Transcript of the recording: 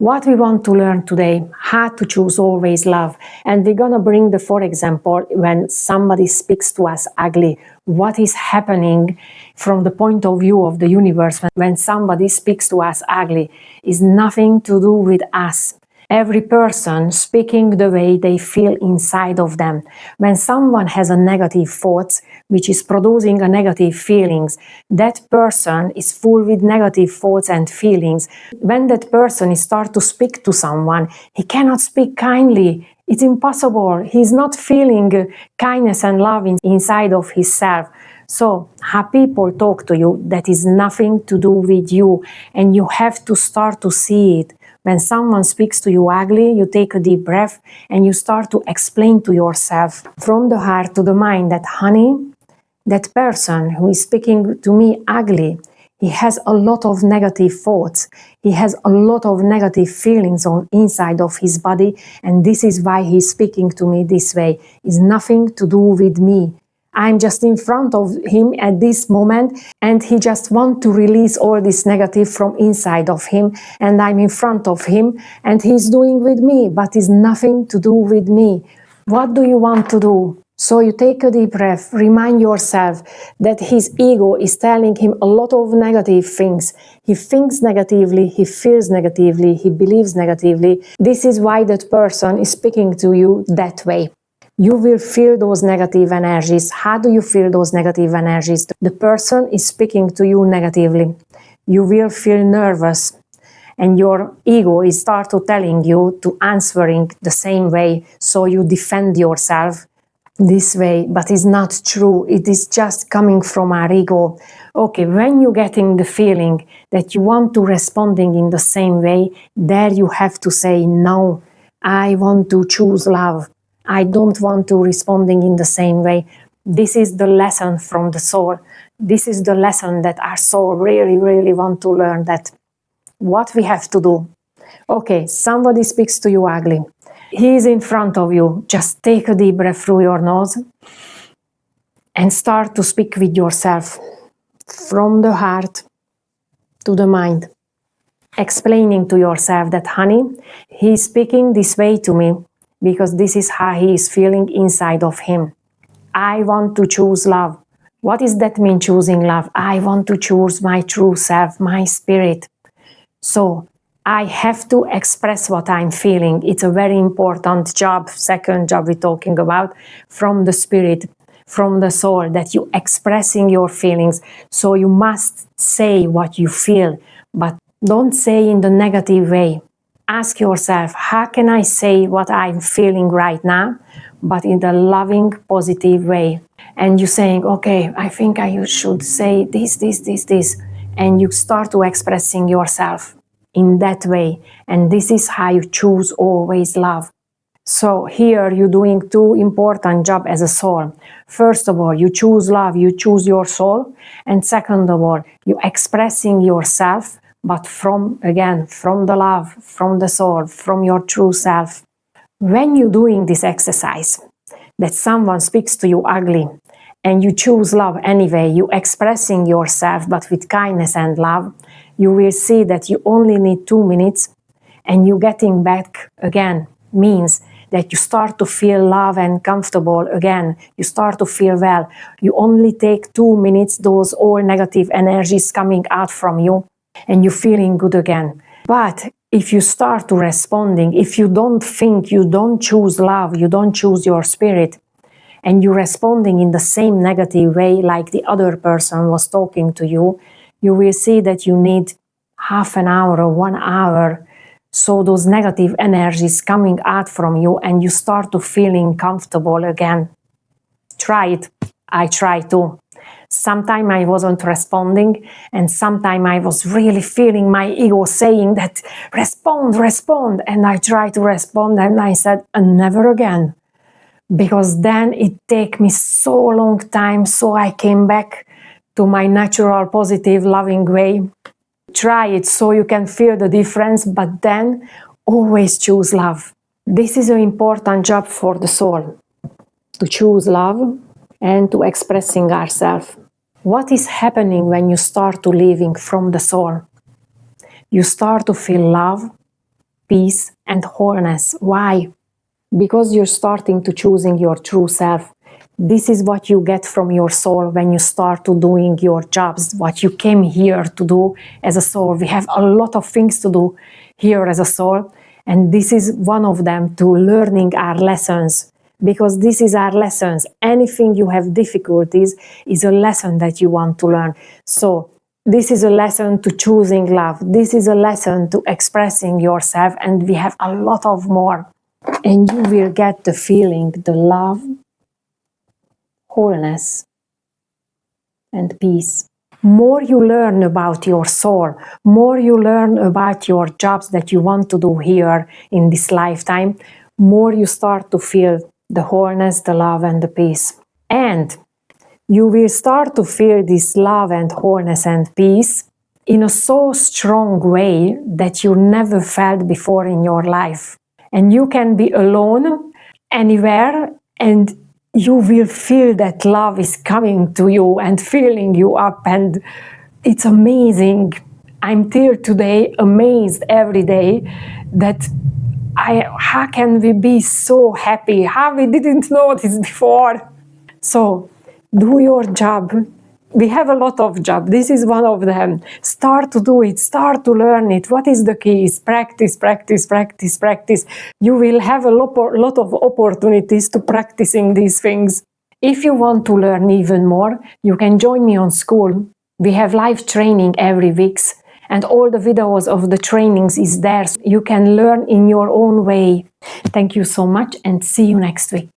What we want to learn today, how to choose always love. And we're gonna bring for example, when somebody speaks to us ugly, what is happening from the point of view of the universe when somebody speaks to us ugly is nothing to do with us. Every person speaking the way they feel inside of them. When someone has a negative thoughts, which is producing a negative feelings, that person is full with negative thoughts and feelings. When that person starts to speak to someone, he cannot speak kindly. It's impossible. He's not feeling kindness and love inside of himself. So, how people talk to you, that is nothing to do with you, and you have to start to see it. When someone speaks to you ugly, you take a deep breath and you start to explain to yourself from the heart to the mind that, honey, that person who is speaking to me ugly, he has a lot of negative thoughts. He has a lot of negative feelings on inside of his body, and this is why he's speaking to me this way. It's nothing to do with me. I'm just in front of him at this moment, and he just wants to release all this negative from inside of him, and I'm in front of him, and he's doing with me, but it's nothing to do with me. What do you want to do? So you take a deep breath, remind yourself that his ego is telling him a lot of negative things. He thinks negatively, he feels negatively, he believes negatively. This is why that person is speaking to you that way. You will feel those negative energies. How do you feel those negative energies? The person is speaking to you negatively. You will feel nervous, and your ego is start to telling you to answering the same way, so you defend yourself this way, but it's not true. It is just coming from our ego. Okay, when you're getting the feeling that you want to responding in the same way, there you have to say, no, I want to choose love. I don't want to responding in the same way. This is the lesson from the soul. This is the lesson that our soul really, really want to learn, that what we have to do. Okay, somebody speaks to you ugly. He is in front of you. Just take a deep breath through your nose and start to speak with yourself from the heart to the mind, explaining to yourself that, honey, he's speaking this way to me because this is how he is feeling inside of him. I want to choose love. What does that mean, choosing love? I want to choose my true self, my spirit. So I have to express what I'm feeling. It's a very important job, second job we're talking about, from the spirit, from the soul, that you're expressing your feelings. So you must say what you feel, but don't say in the negative way. Ask yourself, how can I say what I'm feeling right now, but in the loving, positive way? And you're saying, okay, I think I should say this. And you start to expressing yourself in that way. And this is how you choose always love. So here you're doing two important jobs as a soul. First of all, you choose love, you choose your soul. And second of all, you're expressing yourself, but from the love, from the soul, from your true self. When you're doing this exercise, that someone speaks to you ugly, and you choose love anyway, you expressing yourself, but with kindness and love, you will see that you only need 2 minutes, and you getting back again means that you start to feel love and comfortable again. You start to feel well. You only take 2 minutes, those all negative energies coming out from you, and you're feeling good again. But if you start to responding, if you don't think, you don't choose love, you don't choose your spirit, and you're responding in the same negative way like the other person was talking to you, you will see that you need half an hour or 1 hour. So those negative energies coming out from you, and you start to feeling comfortable again. Try it. I try too. Sometimes I wasn't responding, and sometimes I was really feeling my ego saying that, respond. And I tried to respond, and I said, never again. Because then it take me so long time, so I came back to my natural, positive, loving way. Try it so you can feel the difference, but then always choose love. This is an important job for the soul, to choose love and to expressing ourselves. What is happening when you start to living from the soul? You start to feel love, peace and wholeness. Why? Because you're starting to choosing your true self. This is what you get from your soul when you start to doing your jobs, what you came here to do as a soul. We have a lot of things to do here as a soul, and this is one of them, to learning our lessons, because this is our lessons. Anything you have difficulties is a lesson that you want to learn. So this is a lesson to choosing love. This is a lesson to expressing yourself, and we have a lot of more. And you will get the feeling, the love, wholeness, and peace. More you learn about your soul, more you learn about your jobs that you want to do here in this lifetime, more you start to feel the wholeness, the love, and the peace. And you will start to feel this love and wholeness and peace in a so strong way that you never felt before in your life. And you can be alone anywhere, and you will feel that love is coming to you and filling you up, and it's amazing. I'm till today amazed every day that how can we be so happy? How we didn't know this before? So do your job. We have a lot of jobs. This is one of them. Start to do it. Start to learn it. What is the key? Is practice, practice, practice, practice. You will have a lot of opportunities to practicing these things. If you want to learn even more, you can join me on school. We have live training every week, and all the videos of the trainings is there. So you can learn in your own way. Thank you so much, and see you next week.